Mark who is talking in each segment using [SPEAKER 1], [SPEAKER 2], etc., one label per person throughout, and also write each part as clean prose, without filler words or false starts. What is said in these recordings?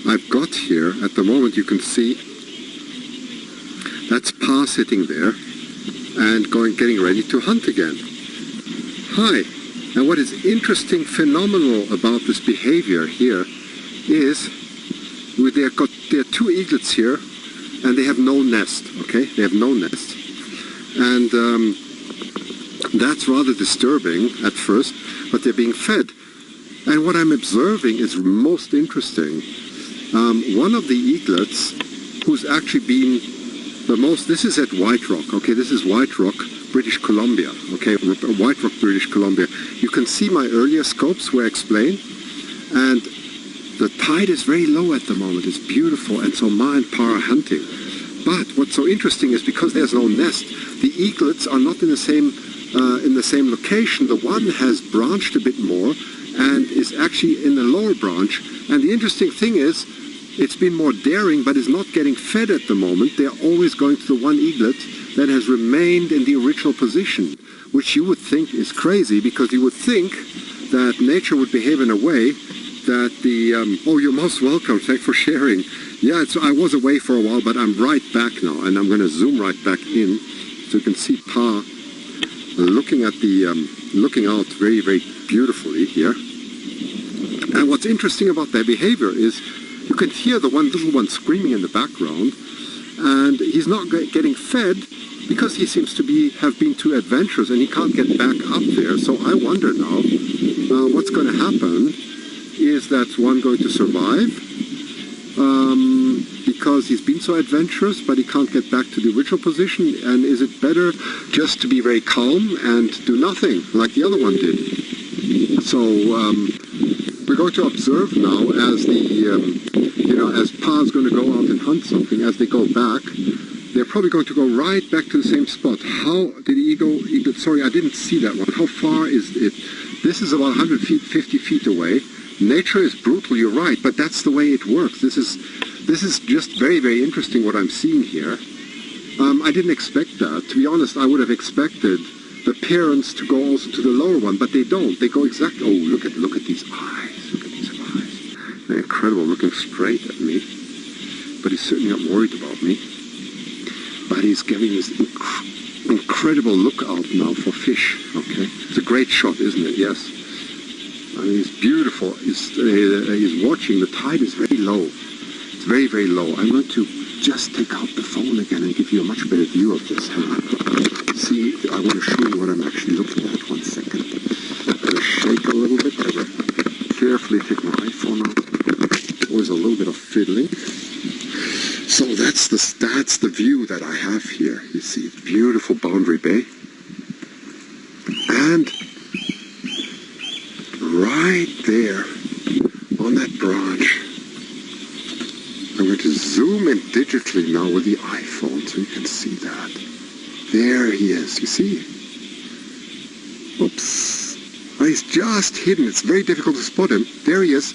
[SPEAKER 1] I've got here, at the moment you can see, that's Pa sitting there and getting ready to hunt again. Hi. And what is interesting, phenomenal about this behavior here is there are two eaglets here and they have no nest, okay? They have no nest. And that's rather disturbing at first, but they're being fed. And what I'm observing is most interesting. One of the eaglets, who's actually been the most, this is at White Rock, okay? This is White Rock, British Columbia, okay? White Rock, British Columbia. You can see my earlier scopes where I explained, and the tide is very low at the moment. It's beautiful, and so Ma and Pa are hunting. But what's so interesting is because there's no nest, the eaglets are not in the same location. The one has branched a bit more and is actually in the lower branch. And the interesting thing is, it's been more daring, but is not getting fed at the moment. They're always going to the one eaglet that has remained in the original position, which you would think is crazy, because you would think that nature would behave in a way that the... oh, you're most welcome. Thanks for sharing. Yeah, I was away for a while, but I'm right back now, and I'm going to zoom right back in so you can see Pa looking at the... looking out very, very beautifully here. And what's interesting about their behavior is you can hear the little one screaming in the background, and he's not getting fed because he seems to have been too adventurous and he can't get back up there. So I wonder now, what's going to happen is that one going to survive because he's been so adventurous, but he can't get back to the original position, and is it better just to be very calm and do nothing like the other one did? So we're going to observe now as as Pa's going to go out and hunt something. As they go back, they're probably going to go right back to the same spot. How did he go? Sorry, I didn't see that one. How far is it? This is about 100 feet, 50 feet away. Nature is brutal, you're right, but that's the way it works. This is just very, very interesting what I'm seeing here. I didn't expect that. To be honest, I would have expected the parents to go also to the lower one, but they don't. They go exactly... Oh, look at these eyes. Look at these eyes. They're incredible, looking straight at me. But he's certainly not worried about me. But he's giving this incredible look out now for fish, okay? It's a great shot, isn't it? Yes. I mean, it's beautiful. He's watching. The tide is very low. It's very, very low. I'm going to just take out the phone again and give you a much better view of this. See, I want to show you what I'm actually looking at. 1 second. I'm going to shake a little bit. I'm going to carefully take my iPhone out. Always a little bit of fiddling. So that's the view that I have here. You see, beautiful Boundary Bay. And right there on that branch, I'm going to zoom in digitally now with the iPhone so you can see that. There he is, you see? Oops. Oh, he's just hidden. It's very difficult to spot him. There he is.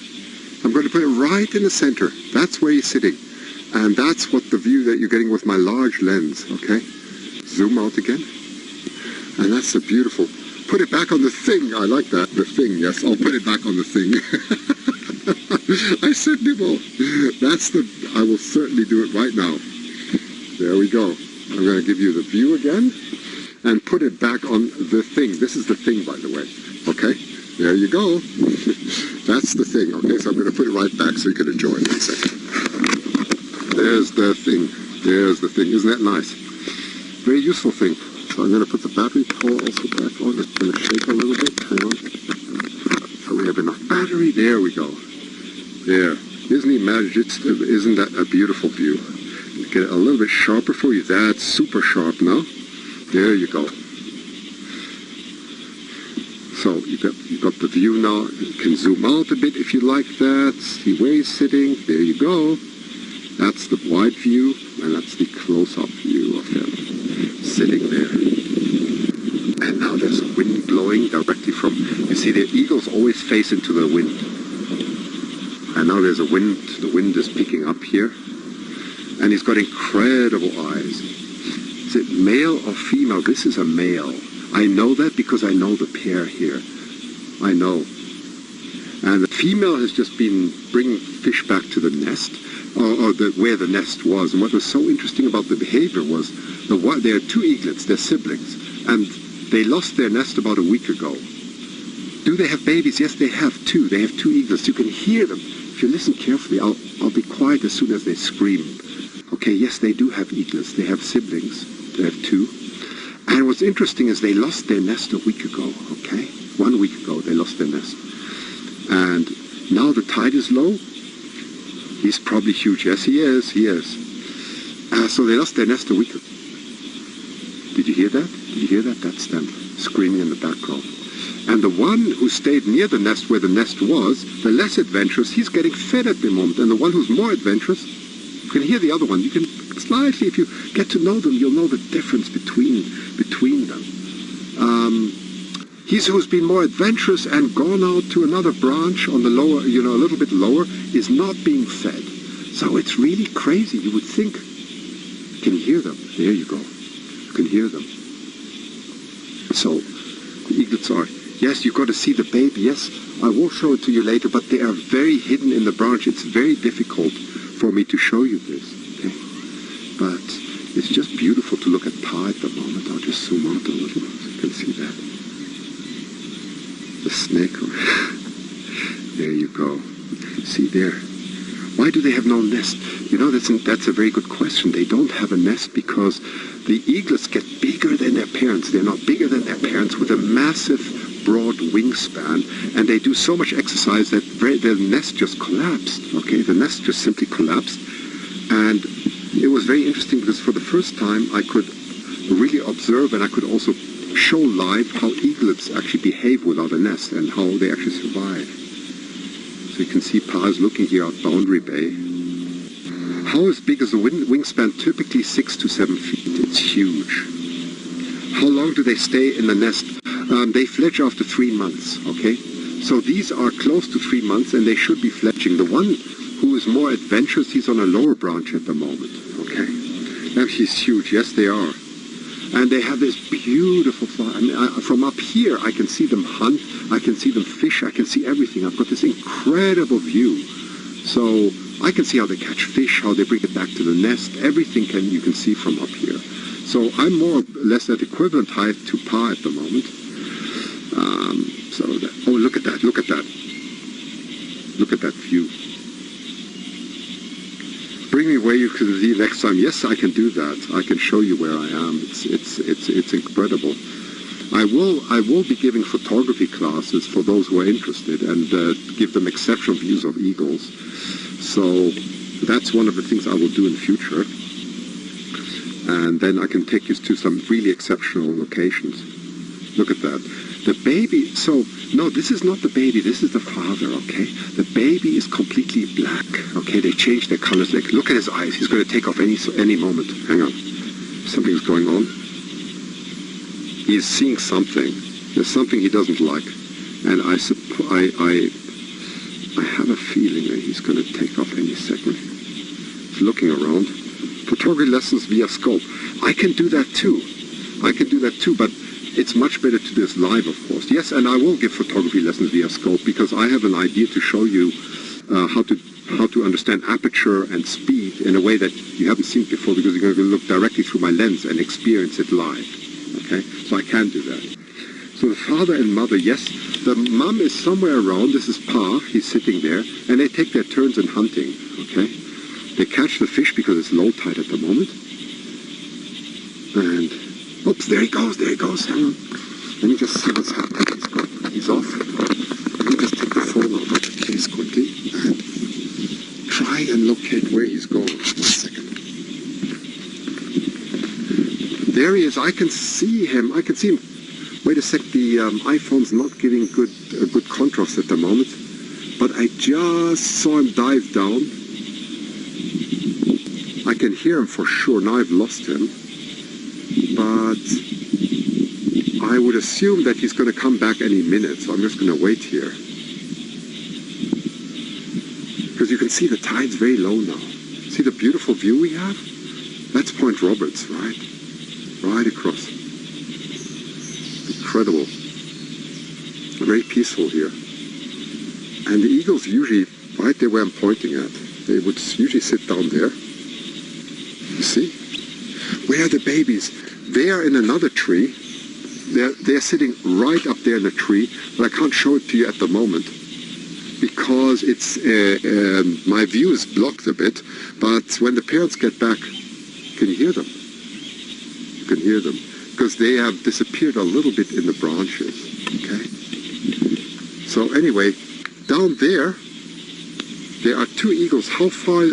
[SPEAKER 1] I'm going to put it right in the center. That's where he's sitting. And that's what the view that you're getting with my large lens, okay? Zoom out again. And that's a beautiful... Put it back on the thing. I like that. The thing, yes. I'll put it back on the thing. I certainly will. I will certainly do it right now. There we go. I'm going to give you the view again and put it back on the thing. This is the thing, by the way. Okay? There you go. That's the thing. Okay, so I'm going to put it right back so you can enjoy it. 1 second. There's the thing. There's the thing. Isn't that nice? Very useful thing. So I'm going to put the battery pole also back on. It's going to shake a little bit. Hang on. So we have enough battery. There we go. There. Isn't he magic? Isn't that a beautiful view? Get it a little bit sharper for you. That's super sharp now. There you go. So you've got the view now. You can zoom out a bit if you like that. See where he's sitting. There you go. That's the wide view, and that's the close-up view of him sitting there. And now there's wind blowing directly from... You see, the eagles always face into the wind. And now there's a wind. The wind is picking up here. And he's got incredible eyes. Is it male or female? This is a male. I know that because I know the pair here. I know. And the female has just been bringing fish back to the nest, or where the nest was. And what was so interesting about the behavior was, there are two eaglets, they're siblings, and they lost their nest about a week ago. Do they have babies? Yes, they have two. They have two eaglets. You can hear them. If you listen carefully, I'll be quiet as soon as they scream. Okay, yes, they do have eaglets. They have siblings. They have two. And what's interesting is they lost their nest a week ago, okay? 1 week ago, they lost their nest. And now the tide is low. He's probably huge. Yes, he is. He is. So they lost their nest a week ago. Did you hear that? Did you hear that? That's them screaming in the background. And the one who stayed near the nest where the nest was, the less adventurous, he's getting fed at the moment. And the one who's more adventurous, you can hear the other one. You can slightly, if you get to know them, you'll know the difference between them. He's who's been more adventurous and gone out to another branch on the lower, a little bit lower, is not being fed. So it's really crazy. You would think, you can hear them. There you go. You can hear them. So the eaglets are, yes, you've got to see the baby. Yes, I will show it to you later, but they are very hidden in the branch. It's very difficult for me to show you this. Okay? But it's just beautiful to look at Pa at the moment. I'll just zoom out a little so you can see that. The snake. There you go. See there. Why do they have no nest? That's a very good question. They don't have a nest because the eaglets get bigger than their parents. They're not bigger than their parents with a massive, broad wingspan, and they do so much exercise that the nest just collapsed. Okay, the nest just simply collapsed, and it was very interesting because for the first time I could really observe, and I could also show live how eaglets actually behave without a nest and how they actually survive. So you can see Pa is looking here at Boundary Bay. How big is the wingspan? Typically 6 to 7 feet. It's huge. How long do they stay in the nest? They fledge after 3 months, okay? So these are close to 3 months and they should be fledging. The one who is more adventurous, he's on a lower branch at the moment, okay? Now he's huge, yes they are. And they have this beautiful fly. I mean, from up here I can see them hunt, I can see them fish, I can see everything. I've got this incredible view. So I can see how they catch fish, how they bring it back to the nest, everything you can see from up here. So I'm more or less at equivalent height to Pa at the moment. Oh, look at that, look at that. Look at that view. Bring me where you can see next time. Yes, I can do that. I can show you where I am. It's incredible. I will be giving photography classes for those who are interested and give them exceptional views of eagles. So that's one of the things I will do in the future. And then I can take you to some really exceptional locations. Look at that. The baby, so, no, this is not the baby, this is the father, okay? The baby is completely black, okay? They change their colors. Like, look at his eyes. He's going to take off any moment. Hang on. Something's going on. He's seeing something. There's something he doesn't like. And I have a feeling that he's going to take off any second. He's looking around. Photography lessons via scope. I can do that too. I can do that too, but it's much better to do this live, of course. Yes, and I will give photography lessons via scope because I have an idea to show you how to understand aperture and speed in a way that you haven't seen before, because you're going to look directly through my lens and experience it live. Okay, so I can do that. So the father and mother, yes, the mom is somewhere around. This is Pa. He's sitting there, and they take their turns in hunting. Okay, they catch the fish because it's low tide at the moment, and oops, there he goes, there he goes. Hang on. Let me just see what's happening. He's off. Let me just take the phone out of the case quickly and try and locate where he's going. 1 second. There he is. I can see him. I can see him. Wait a sec. The iPhone's not giving a good contrast at the moment. But I just saw him dive down. I can hear him for sure. Now I've lost him. But I would assume that he's going to come back any minute, so I'm just going to wait here. Because you can see the tide's very low now. See the beautiful view we have? That's Point Roberts, right? Right across. Incredible. Very peaceful here. And the eagles usually, right there where I'm pointing at, they would usually sit down there. You see? Where are the babies? They are in another tree. They're sitting right up there in the tree, but I can't show it to you at the moment because it's my view is blocked a bit. But when the parents get back, can you hear them? You can hear them because they have disappeared a little bit in the branches. Okay. So anyway, down there are two eagles. How far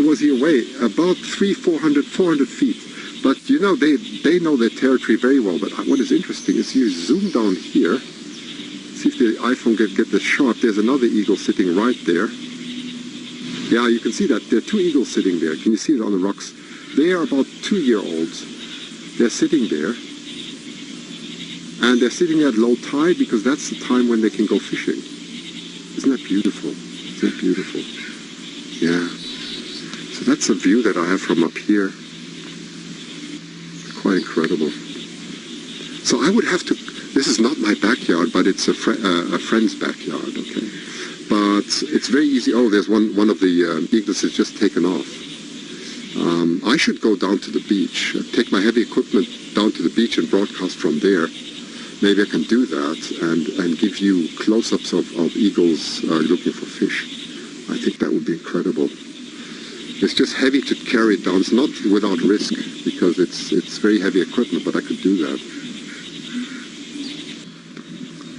[SPEAKER 1] was he away? About 400 feet. But you know, they know their territory very well. But what is interesting is you zoom down here, see if the iPhone get this sharp. There's another eagle sitting right there. Yeah, you can see that. There are two eagles sitting there. Can you see it on the rocks? They are about 2-year-olds. They're sitting there. And they're sitting at low tide because that's the time when they can go fishing. Isn't that beautiful? Isn't that beautiful? Yeah. So that's a view that I have from up here. Quite incredible. So I would have to, this is not my backyard, but it's a friend's backyard, okay? But it's very easy. Oh, there's one of the eaglets has just taken off. I should go down to the beach, take my heavy equipment down to the beach and broadcast from there. Maybe I can do that and give you close-ups of eagles looking for fish. I think that would be incredible. It's just heavy to carry it down. It's not without risk because it's very heavy equipment, but I could do that.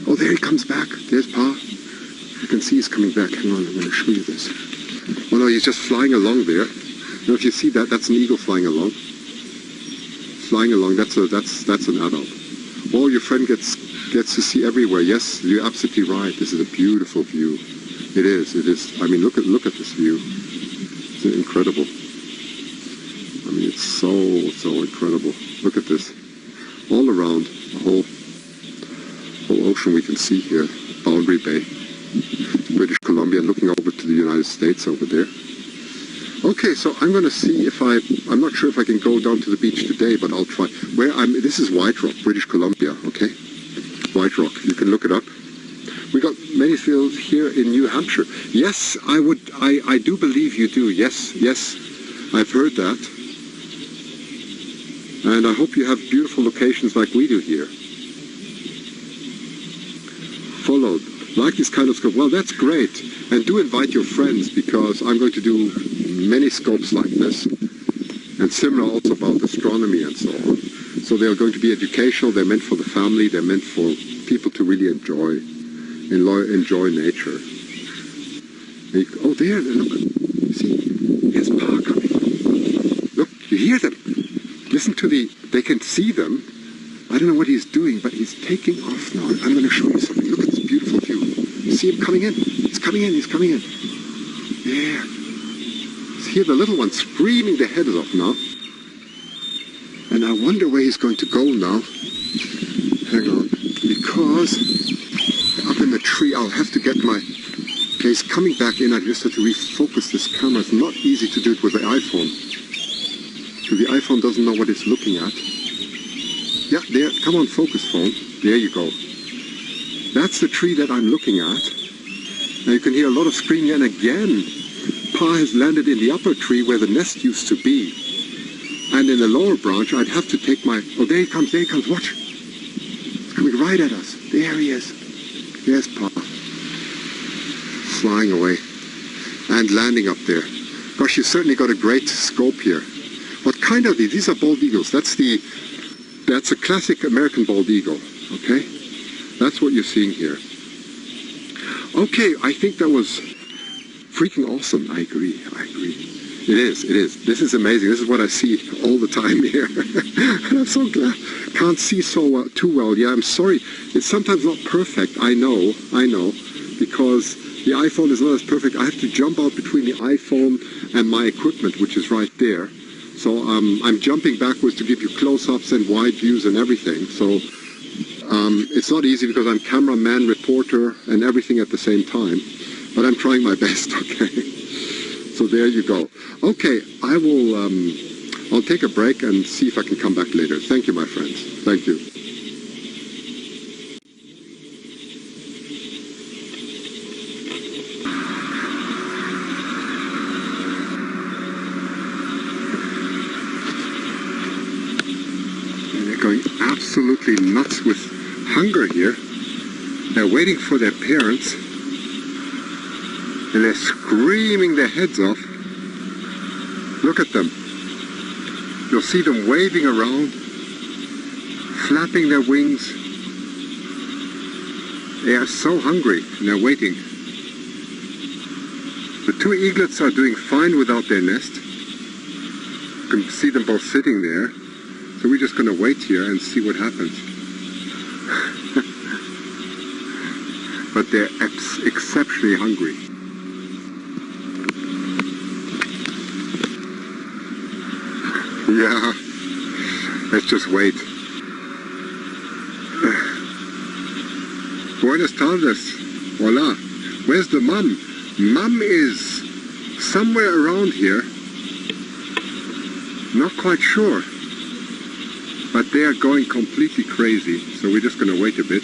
[SPEAKER 1] Oh, there he comes back. There's Pa. You can see he's coming back. Hang on, I'm going to show you this. Oh no, he's just flying along there. Now if you see that, that's an eagle flying along. Flying along, that's an adult. All your friend gets to see everywhere. Yes, you're absolutely right. This is a beautiful view. It is. I mean, look at this view. It's incredible. I mean, it's so incredible. Look at this. All around the whole ocean we can see here. Boundary Bay, British Columbia, looking over to the United States over there. Okay, so I'm going to see if I'm not sure if I can go down to the beach today, but I'll try. This is White Rock, British Columbia, okay? White Rock, you can look it up. We got many fields here in New Hampshire. Yes, I do believe you do. Yes, I've heard that. And I hope you have beautiful locations like we do here. Followed. Like this kind of scope. Well, that's great. And do invite your friends because I'm going to do many scopes like this. And similar also about astronomy and so on. So they're going to be educational. They're meant for the family. They're meant for people to really enjoy nature. Oh, there, look. See, there's Pa coming. Look, you hear them. Listen to they can see them. I don't know what he's doing, but he's taking off now. I'm going to show you something. Look at this beautiful view. You see him coming in? He's coming in. There. Hear the little one screaming their heads off now. And I wonder where he's going to go now. Hang on. Because up in the tree, I'll have to get my... Okay, he's coming back in. I just have to refocus this camera. It's not easy to do it with the iPhone. Because the iPhone doesn't know what it's looking at. Yeah, there. Come on, focus phone. There you go. That's the tree that I'm looking at. Now you can hear a lot of screaming. And again, Pa has landed in the upper tree where the nest used to be. And in the lower branch, I'd have to take my... Oh, there he comes, watch. He's coming right at us. There he is. There's Pa. Flying away. And landing up there. Gosh, you've certainly got a great scope here. What kind are these? These are bald eagles. That's a classic American bald eagle, okay? That's what you're seeing here. Okay, I think that was freaking awesome. I agree. It is. This is amazing. This is what I see all the time here. And I'm so glad. Can't see too well. Yeah, I'm sorry. It's sometimes not perfect. I know. Because the iPhone is not as perfect. I have to jump out between the iPhone and my equipment, which is right there. So I'm jumping backwards to give you close-ups and wide views and everything. So it's not easy because I'm cameraman, reporter, and everything at the same time. But I'm trying my best, okay? So there you go. Okay, I'll take a break and see if I can come back later. Thank you, my friends. Thank you. absolutely nuts with hunger here. They're waiting for their parents and they're screaming their heads off. Look at them. You'll see them waving around, flapping their wings. They are so hungry and they're waiting. The two eaglets are doing fine without their nest. You can see them both sitting there. So we're just going to wait here and see what happens. But they're exceptionally hungry. Yeah, let's just wait. Buenas tardes. Hola. Where's the mum? Mum is somewhere around here. Not quite sure. But they are going completely crazy. So we're just going to wait a bit.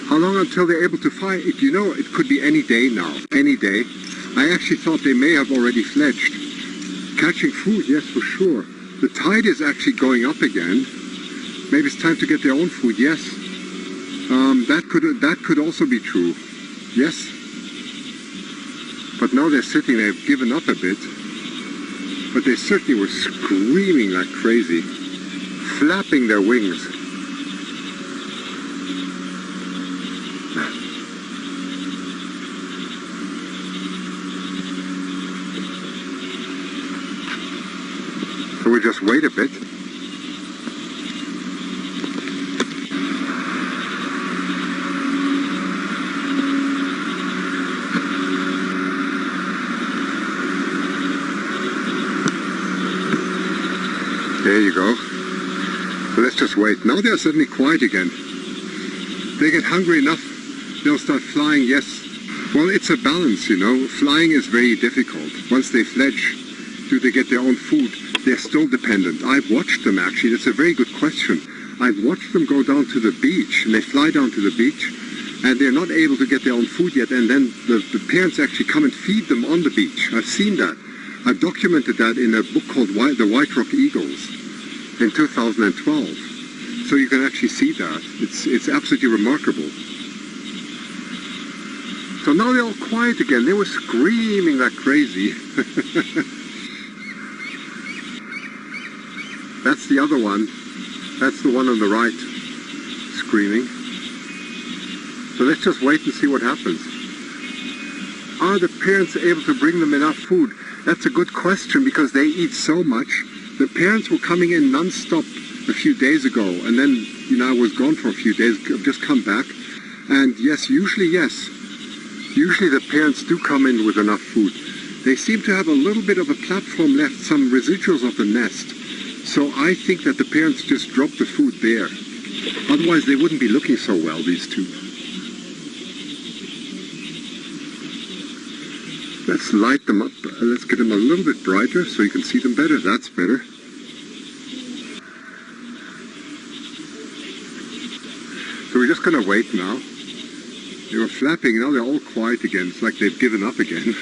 [SPEAKER 1] How long until they're able to fly? You know, it could be any day now. Any day. I actually thought they may have already fledged. Catching food, yes, for sure. The tide is actually going up again. Maybe it's time to get their own food, yes. That could also be true. Yes. But now they're sitting, they've given up a bit. But they certainly were screaming like crazy, flapping their wings. So we just wait a bit. There you go. So let's just wait. Now they're suddenly quiet again. They get hungry enough, they'll start flying, yes. Well, it's a balance, you know. Flying is very difficult. Once they fledge, do they get their own food? They're still dependent. I've watched them actually. That's a very good question. I've watched them go down to the beach, and they fly down to the beach, and they're not able to get their own food yet, and then the parents actually come and feed them on the beach. I've seen that. I've documented that in a book called The White Rock Eagles in 2012. So you can actually see that. It's absolutely remarkable. So now they're all quiet again. They were screaming like crazy. That's the other one. That's the one on the right, screaming. So let's just wait and see what happens. Are the parents able to bring them enough food? That's a good question because they eat so much. The parents were coming in non-stop a few days ago, and then, you know, I was gone for a few days, I've just come back. And yes. Usually the parents do come in with enough food. They seem to have a little bit of a platform left, some residuals of the nest. So I think that the parents just dropped the food there. Otherwise they wouldn't be looking so well, these two. Let's light them up. Let's get them a little bit brighter so you can see them better. That's better. So we're just going to wait now. They were flapping, now they're all quiet again. It's like they've given up again.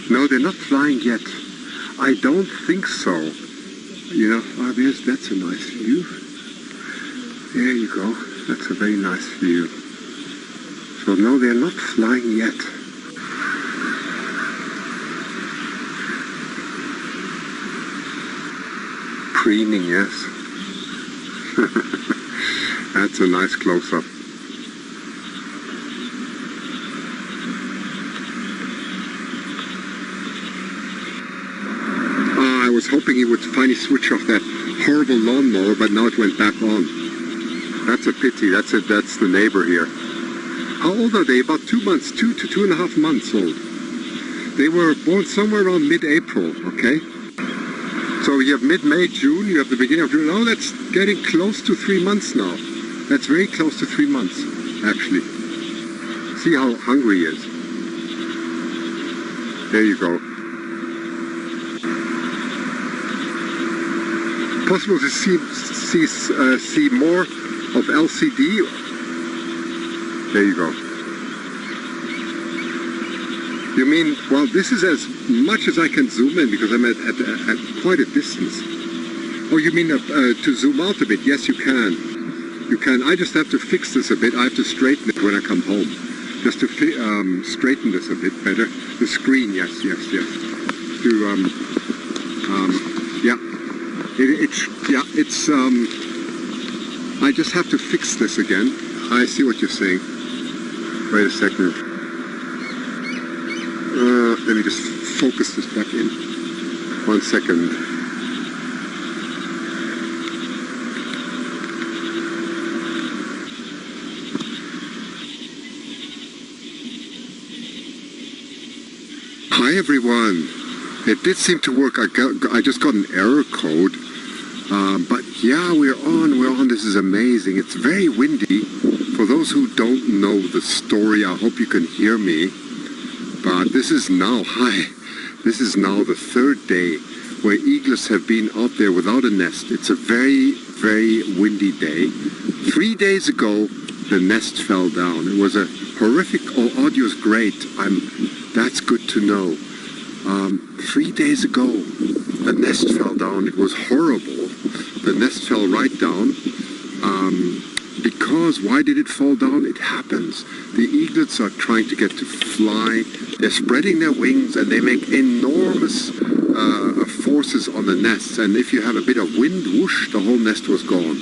[SPEAKER 1] No, they're not flying yet. I don't think so. You know, that's a nice view. There you go. That's a very nice view. So no, they're not flying yet. Preening, yes. That's a nice close-up. I was hoping he would finally switch off that horrible lawnmower, but now it went back on. That's a pity. That's the neighbor here. How old are they? About 2 months, 2 to 2.5 months old. They were born somewhere around mid-April, okay? So you have mid-May, June, you have the beginning of June. Oh, that's getting close to 3 months now. That's very close to 3 months, actually. See how hungry he is. There you go. Possible to see more of LCD. There you go. You mean, well, this is as much as I can zoom in because I'm at quite a distance. Oh, you mean to zoom out a bit? Yes, you can. You can. I just have to fix this a bit. I have to straighten it when I come home. Just to straighten this a bit better. The screen, yes. To, yeah. It's, I just have to fix this again. I see what you're saying. Wait a second. Let me just focus this back in. 1 second. Hi everyone. It did seem to work. I just got an error code. But yeah, we're on. This is amazing. It's very windy. For those who don't know the story, I hope you can hear me. But this is now the third day where eaglets have been out there without a nest. It's a very, very windy day. 3 days ago, the nest fell down. It was a horrific, audio is great. That's good to know. 3 days ago, the nest fell down. It was horrible. The nest fell right down. Because why did it fall down? It happens. The eaglets are trying to get to fly. They're spreading their wings and they make enormous forces on the nests. And if you have a bit of wind, whoosh, the whole nest was gone.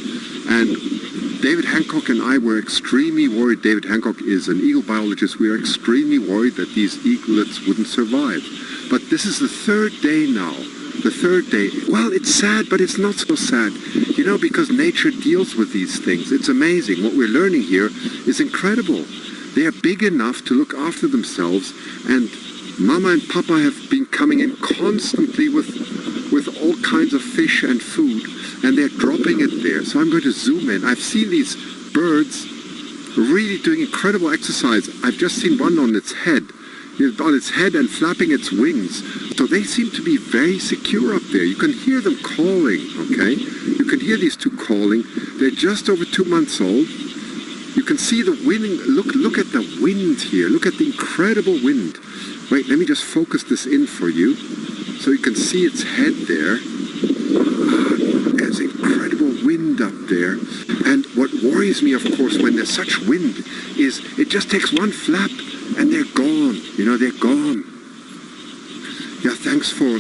[SPEAKER 1] And David Hancock and I were extremely worried. David Hancock is an eagle biologist. We are extremely worried that these eaglets wouldn't survive. But this is the third day now. The third day. Well, it's sad, but it's not so sad. You know, because nature deals with these things. It's amazing. What we're learning here is incredible. They are big enough to look after themselves, and Mama and Papa have been coming in constantly with all kinds of fish and food, and they're dropping it there. So I'm going to zoom in. I've seen these birds really doing incredible exercise. I've just seen one on its head and flapping its wings. So they seem to be very secure up there. You can hear them calling, okay? You can hear these two calling. They're just over 2 months old. You can see the wind. Look at the wind here. Look at the incredible wind. Wait, let me just focus this in for you so you can see its head there. There's incredible wind up there. And what worries me, of course, when there's such wind is it just takes one flap and they're gone. You know, they're gone. Yeah, thanks for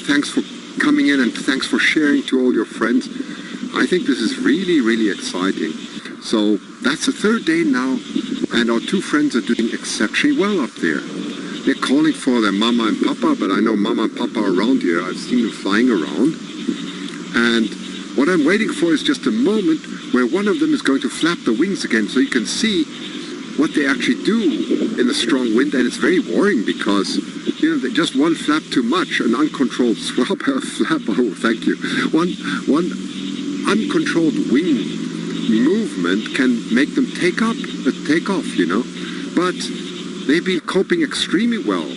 [SPEAKER 1] coming in and thanks for sharing to all your friends. I think this is really, really exciting. So that's the third day now, and our two friends are doing exceptionally well up there. They're calling for their Mama and Papa, but I know Mama and Papa are around here. I've seen them flying around. And what I'm waiting for is just a moment where one of them is going to flap the wings again so you can see what they actually do in the strong wind. And it's very worrying because, you know, just one flap too much, an uncontrolled flap, oh, thank you. One uncontrolled wing movement can make them take off, you know. But they've been coping extremely well.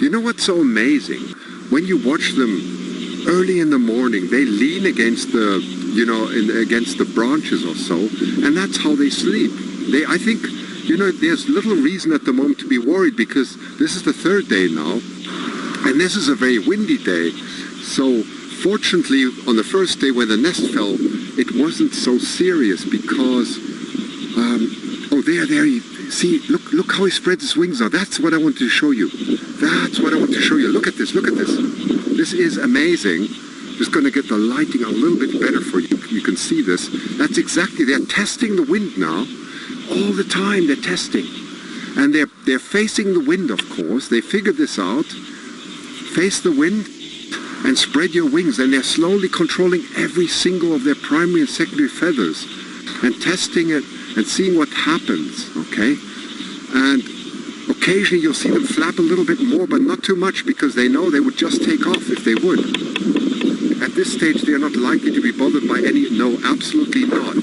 [SPEAKER 1] You know what's so amazing? When you watch them early in the morning, they lean against the, you know, against the branches or so, and that's how they sleep. I think, you know, there's little reason at the moment to be worried because this is the third day now, and this is a very windy day. So fortunately, on the first day when the nest fell, it wasn't so serious because, oh, there, you see, look how he spreads his wings now. That's what I wanted to show you. That's what I want to show you. Look at this, look at this. This is amazing. Just going to get the lighting a little bit better for you. You can see this. That's exactly, they're testing the wind now. All the time they're testing. And they're facing the wind, of course. They figured this out. Face the wind and spread your wings. And they're slowly controlling every single of their primary and secondary feathers and testing it and seeing what happens, okay? And occasionally you'll see them flap a little bit more, but not too much because they know they would just take off if they would. At this stage, they are not likely to be bothered by any, no, absolutely not.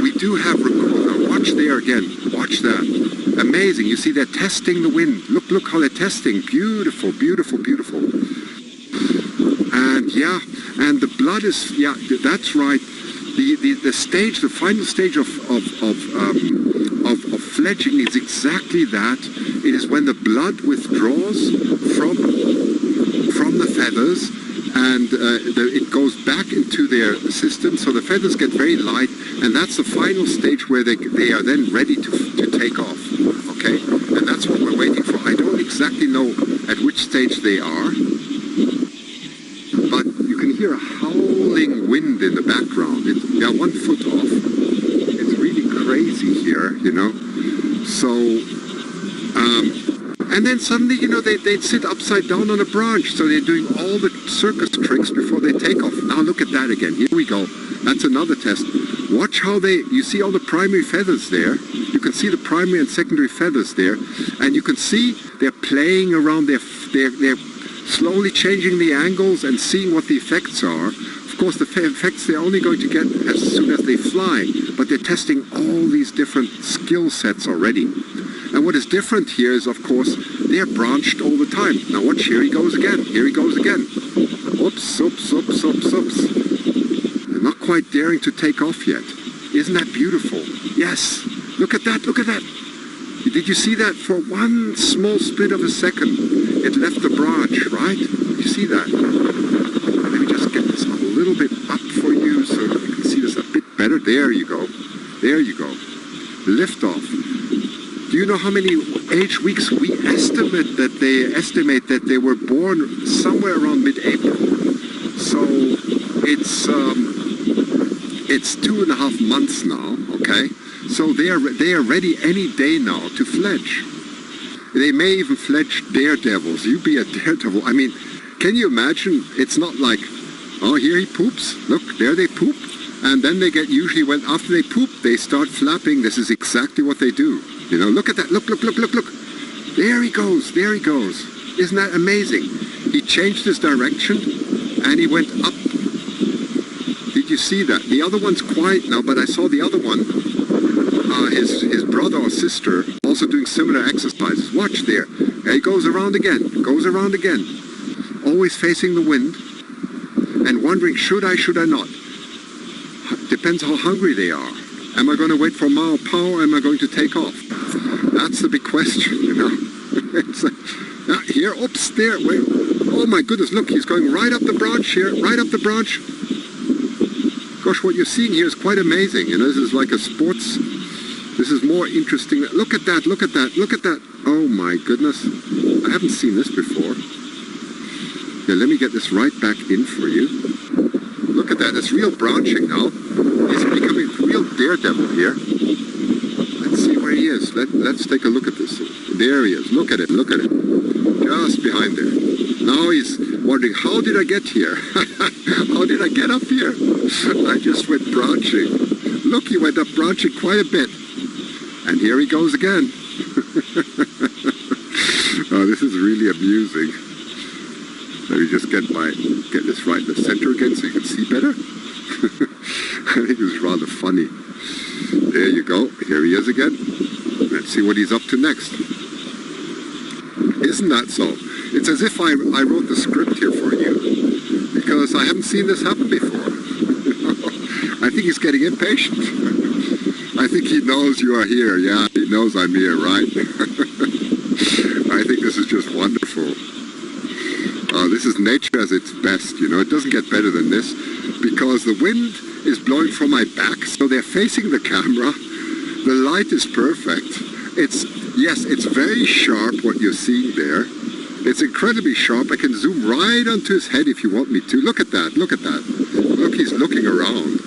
[SPEAKER 1] We do have recorder. Watch there again. Watch that. Amazing. You see, they're testing the wind. Look how they're testing. Beautiful, beautiful, beautiful. And yeah, and the blood is, yeah, that's right. The stage, the final stage of fledging is exactly that. It is when the blood withdraws from the feathers, and it goes back into their system, so the feathers get very light, and that's the final stage where they are then ready to take off. Okay, and that's what we're waiting for. I don't exactly know at which stage they are, but you can hear a howling wind in the background. They are 1 foot off. It's really crazy here, you know. So, and then suddenly, you know, they'd sit upside down on a branch. So they're doing all the circus tricks before they take off. Now look at that again. Here we go. That's another test. Watch how you see all the primary feathers there. You can see the primary and secondary feathers there. And you can see they're playing around, they're slowly changing the angles and seeing what the effects are. Of course, the effects they're only going to get as soon as they fly. But they're testing all these different skill sets already. And what is different here is, of course, they're branched all the time. Now watch, here he goes again. Here he goes again. Oops, oops, oops, oops, oops. They're not quite daring to take off yet. Isn't that beautiful? Yes. Look at that, look at that. Did you see that? For one small split of a second, it left the branch, right? You see that? Let me just get this a little bit up for you so you can see this a bit better. There you go. There you go. Lift off. Do you know how many age weeks we estimate that they were born somewhere around mid-April? So it's 2.5 months now, okay? So they are ready any day now to fledge. They may even fledge daredevils. You be a daredevil. I mean, can you imagine? It's not like, oh, here he poops. Look, there they poop. And then they get, usually when after they poop, they start flapping. This is exactly what they do. You know, look at that. Look, look, look, look, look. There he goes. There he goes. Isn't that amazing? He changed his direction and he went up. Did you see that? The other one's quiet now, but I saw the other one, his brother or sister, also doing similar exercises. Watch there. There he goes around again. Goes around again. Always facing the wind and wondering, should I not? Depends how hungry they are. Am I going to wait for Mao Pow or am I going to take off? That's the big question, you know. Here, oops, there, wait. Oh my goodness, look, he's going right up the branch here, right up the branch. Gosh, what you're seeing here is quite amazing. You know, this is like a sports, this is more interesting. Look at that, look at that, look at that. Oh my goodness, I haven't seen this before. Yeah, let me get this right back in for you. Look at that, it's real branching now. He's becoming a real daredevil here. Let's see where he is. Let's take a look at this. There he is. Look at it, look at it. Just behind there. Now he's wondering, how did I get here? How did I get up here? I just went branching. Look, he went up branching quite a bit. And here he goes again. Oh, this is really amusing. Let me just get this right in the center again so you can see better. I think it's rather funny. There you go. Here he is again. Let's see what he's up to next. Isn't that so? It's as if I wrote the script here for you, because I haven't seen this happen before. I think he's getting impatient. I think he knows you are here. Yeah, he knows I'm here, right? I think this is just wonderful. This is nature at its best, you know. It doesn't get better than this, because the wind is blowing from my back, so they're facing the camera. The light is perfect. Yes, it's very sharp what you're seeing there. It's incredibly sharp. I can zoom right onto his head if you want me to. Look at that, look at that. Look, he's looking around.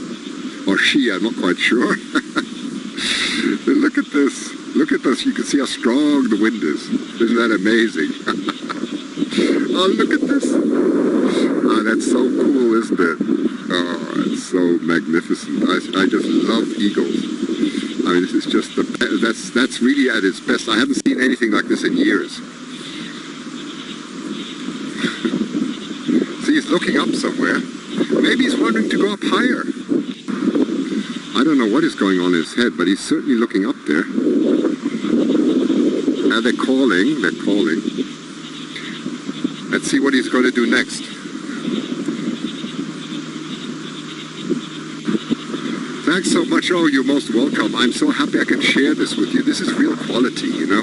[SPEAKER 1] Or she, I'm not quite sure. Look at this. Look at this. You can see how strong the wind is. Isn't that amazing? Oh, look at this. Oh, that's so cool, isn't it? Oh, it's so magnificent. I just love eagles. I mean, this is just that's really at its best. I haven't seen anything like this in years. See, he's looking up somewhere. Maybe he's wondering to go up higher. I don't know what is going on in his head, but he's certainly looking up there. Now they're calling, they're calling. Let's see what he's going to do next. Thanks so much. Oh, you're most welcome. I'm so happy I can share this with you. This is real quality, you know.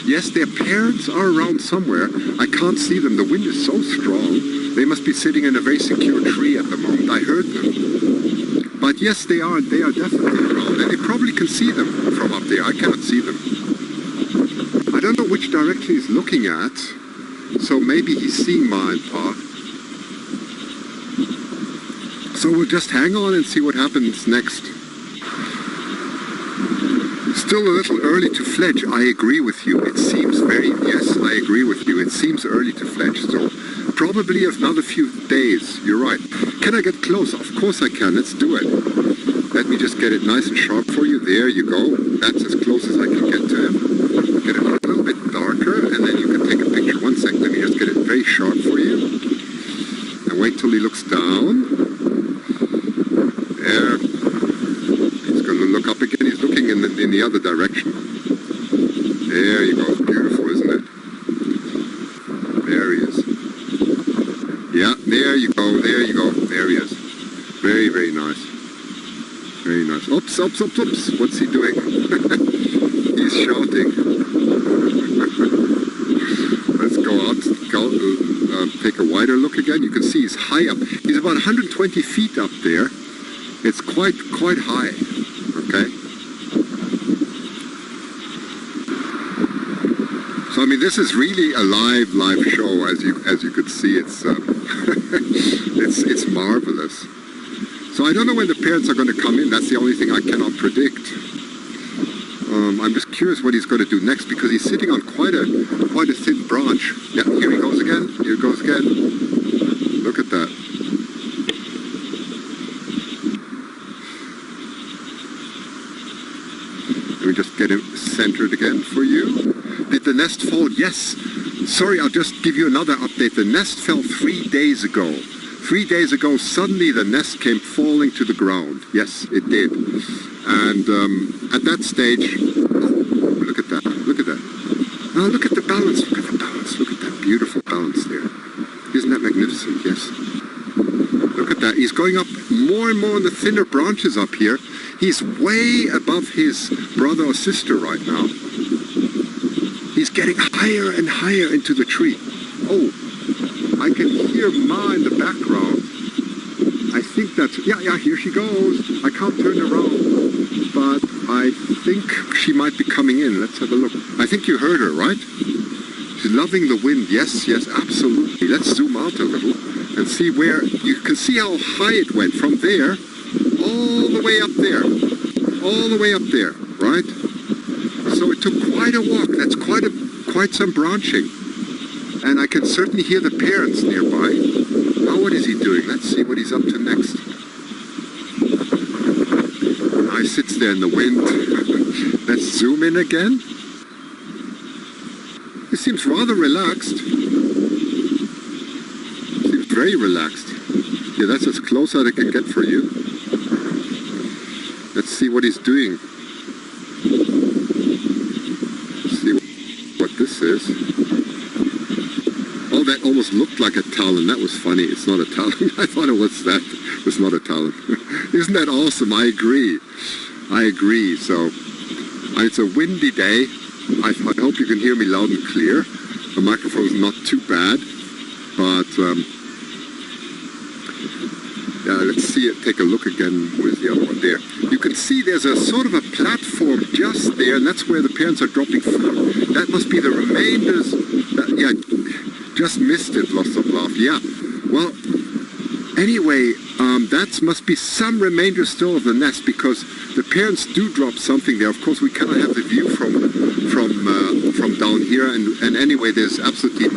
[SPEAKER 1] Yes, their parents are around somewhere. I can't see them. The wind is so strong. They must be sitting in a very secure tree at the moment. I heard them. But yes, they are definitely around. And they probably can see them from up there. I cannot see them. I don't know which direction he's looking at. So maybe he's seeing Ma and Pa. So we'll just hang on and see what happens next. Still a little early to fledge, I agree with you. It seems yes, I agree with you. It seems early to fledge, so probably another few days. You're right. Can I get close? Of course I can. Let's do it. Let me just get it nice and sharp for you. There you go. That's as close as I can get to him. Get it a little bit darker, and then you can take a picture. 1 second. Let me just get it very sharp for you. And wait till he looks down. There. He's going to look up again. He's looking in the other direction. There you go. Beautiful, isn't it? There he is. Yeah, there you go. There you go. There he is. Very, very nice. Very nice. Oops, oops, oops, oops. What's he doing? He's shouting. Let's go out. Take a wider look again. You can see he's high up. He's about 120 feet up there. It's quite high, okay? So I mean, this is really a live show, as you could see. It's it's marvelous. So I don't know when the parents are going to come in. That's the only thing I cannot predict. I'm just curious what he's going to do next, because he's sitting on quite a thin branch. Yeah, here he goes again. Here he goes again. Look at that. Let me just get him centered again for you. Did the nest fall? Yes. Sorry, I'll just give you another update. The nest fell 3 days ago. 3 days ago, suddenly the nest came falling to the ground. Yes, it did. And at that stage, oh, look at that. Look at that. Now look at the balance. Look at the balance. Look at that beautiful balance there. Isn't that magnificent? Yes. Look at that. He's going up more and more on the thinner branches up here. He's way above his brother or sister right now. He's getting higher and higher into the tree. Oh, I can hear Ma in the background. I think that's... Yeah, here she goes. I can't turn around. But I think she might be coming in. Let's have a look. I think you heard her, right? She's loving the wind. Yes, absolutely. Let's zoom out a little and see where... You can see how high it went from there all the way up there. All the way up there, right? So it took quite a walk. That's quite some branching. And I can certainly hear the parents nearby. Now what is he doing? Let's see what he's up to next. Now he sits there in the wind. Let's zoom in again. He seems rather relaxed. Seems very relaxed. Yeah, that's as close as I can get for you. Let's see what he's doing. Let's see what this is. Oh, that almost looked like a talon. That was funny. It's not a talon. I thought it was that. It's not a talon. Isn't that awesome? I agree. I agree. So, it's a windy day. I hope you can hear me loud and clear. The microphone is not too bad. But, yeah, let's see it. Take a look again. Where's the other one? There. You can see there's a sort of a platform just there, and that's where the parents are dropping food. That must be the remainders. Yeah, just missed it. Lots of love. Yeah. Well, anyway, that must be some remainder still of the nest, because the parents do drop something there. Of course, we cannot have the view from down here, and anyway, there's absolutely...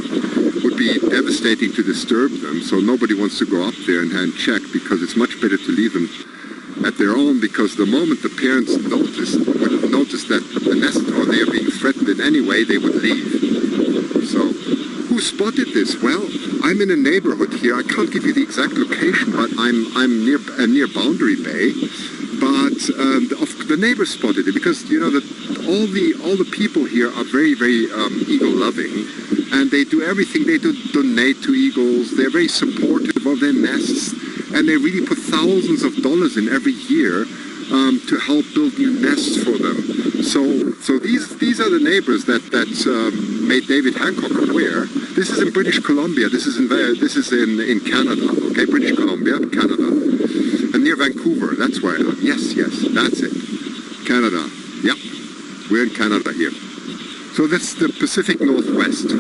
[SPEAKER 1] would be devastating to disturb them, so nobody wants to go up there and check, because it's much better to leave them at their own, because the moment the parents would notice that the nest, or they are being threatened in any way, they would leave. So, who spotted this? Well, I'm in a neighborhood here. I can't give you the exact location, but I'm near Boundary Bay. But the neighbors spotted it, because you know that all the people here are very, very eagle loving, and they do everything. They do donate to eagles. They're very supportive of their nests. and they really put thousands of dollars in every year to help build new nests for them. So these are the neighbors that made David Hancock aware. This is in British Columbia. This is in Canada. Okay, British Columbia, Canada, and near Vancouver. That's where I am. Yes, that's it. Canada. Yeah, we're in Canada here. So that's the Pacific Northwest.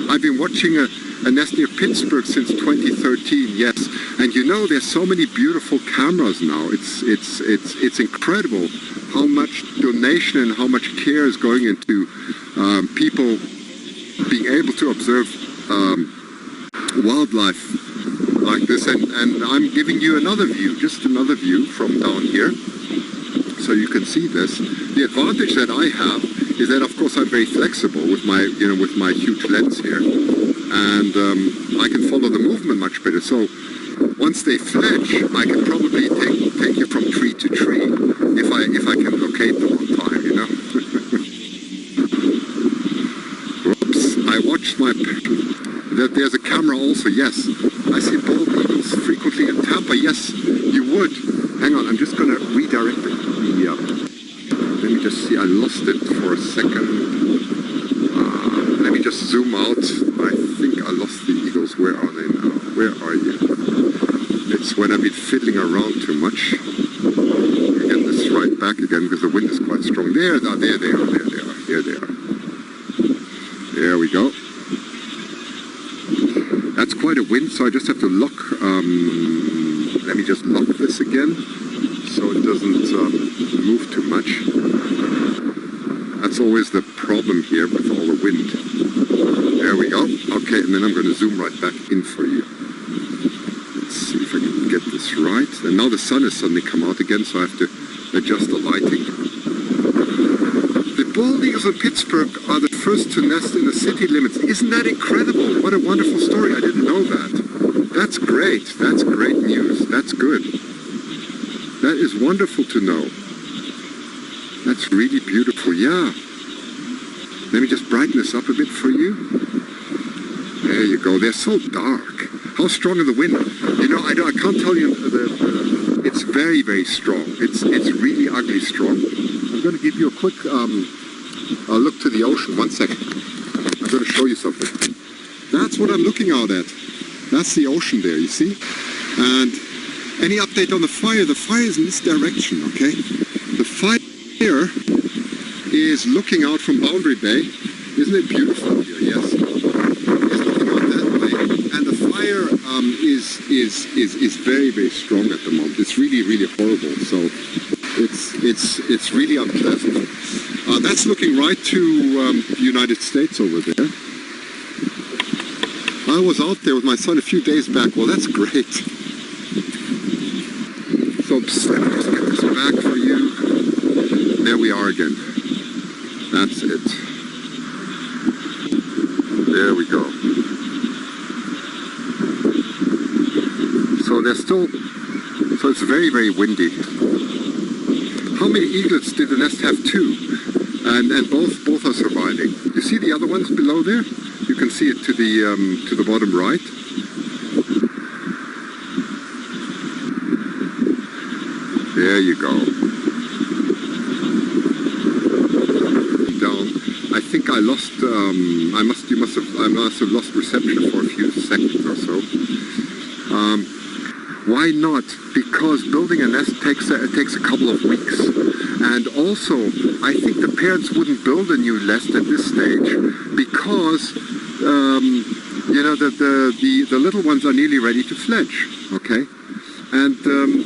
[SPEAKER 1] I've been watching a nest near Pittsburgh since 2013. Yes, and you know there's so many beautiful cameras now. It's incredible how much donation and how much care is going into people being able to observe wildlife like this. And I'm giving you another view, just another view from down here, so you can see this. The advantage that I have is that, of course, I'm very flexible with my huge lens here, and I can follow the movement much better. So once they fledge, I can probably take you from tree to tree if I can locate them on time, you know. Whoops! I watched that there's a camera also. Yes, I see bald eagles frequently in Tampa. Yes, you would. Hang on, I'm just going to redirect the. Let me just see. I lost it for a second. Let me just zoom out. I think I lost the eagles. Where are they now? Where are you? It's when I've been fiddling around too much. Get this right back again because the wind is quite strong. There they are. Here they are. There we go. That's quite a wind, so I just have to lock. Let me just lock this again so it doesn't move too much. That's always the problem here with all the wind. There we go. Okay, and then I'm going to zoom right back in for you. Let's see if I can get this right. And now the sun has suddenly come out again, so I have to adjust the lighting. The bald eagles in Pittsburgh are the first to nest in the city limits. Isn't that incredible? What a wonderful story. I didn't know that. That's great. That's great news. That's good. That is wonderful to know. That's really beautiful. Yeah. Let me just brighten this up a bit for you. There you go. They're so dark. How strong are the wind? You know, I can't tell you. It's very, very strong. It's really ugly strong. I'm going to give you a quick look to the ocean. 1 second. I'm going to show you something. That's what I'm looking out at. That's the ocean there, you see? And any update on the fire? The fire is in this direction, okay? The fire is looking out from Boundary Bay. Isn't it beautiful here? Yes. It's looking out that way. And the fire is very, very strong at the moment. It's really, really horrible. So it's really unpleasant. That's looking right to the United States over there. I was out there with my son a few days back. Well, that's great. So let me just get this back for you. There we are again. That's it. There we go. So it's very, very windy. How many eaglets did the nest have? 2. And both are surviving. You see the other ones below there? You can see it to the bottom right. There you go. Down. I think I lost. I must have lost reception for a few seconds or so. Why not? Because building a nest takes a couple of weeks, and also I think the parents wouldn't build a new nest at this stage because you know that the little ones are nearly ready to fledge. Okay. And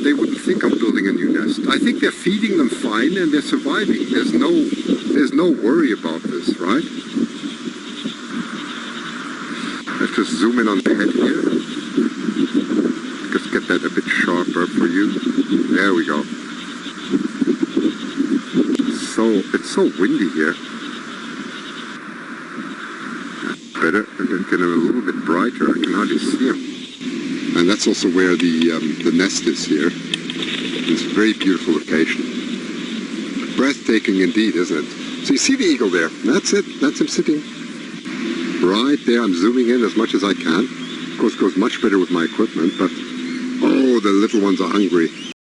[SPEAKER 1] they wouldn't think of building a new nest. I think they're feeding them fine and they're surviving. There's no worry about this, right? Let's just zoom in on the head here. Just get that a bit sharper for you. There we go. It's so windy here. That's better. And then get it a little bit brighter. I can hardly see them. And that's also where the nest is here. It's a very beautiful location. Breathtaking indeed, isn't it? So you see the eagle there. That's it. That's him sitting right there. I'm zooming in as much as I can. Of course, it goes much better with my equipment, but oh, the little ones are hungry.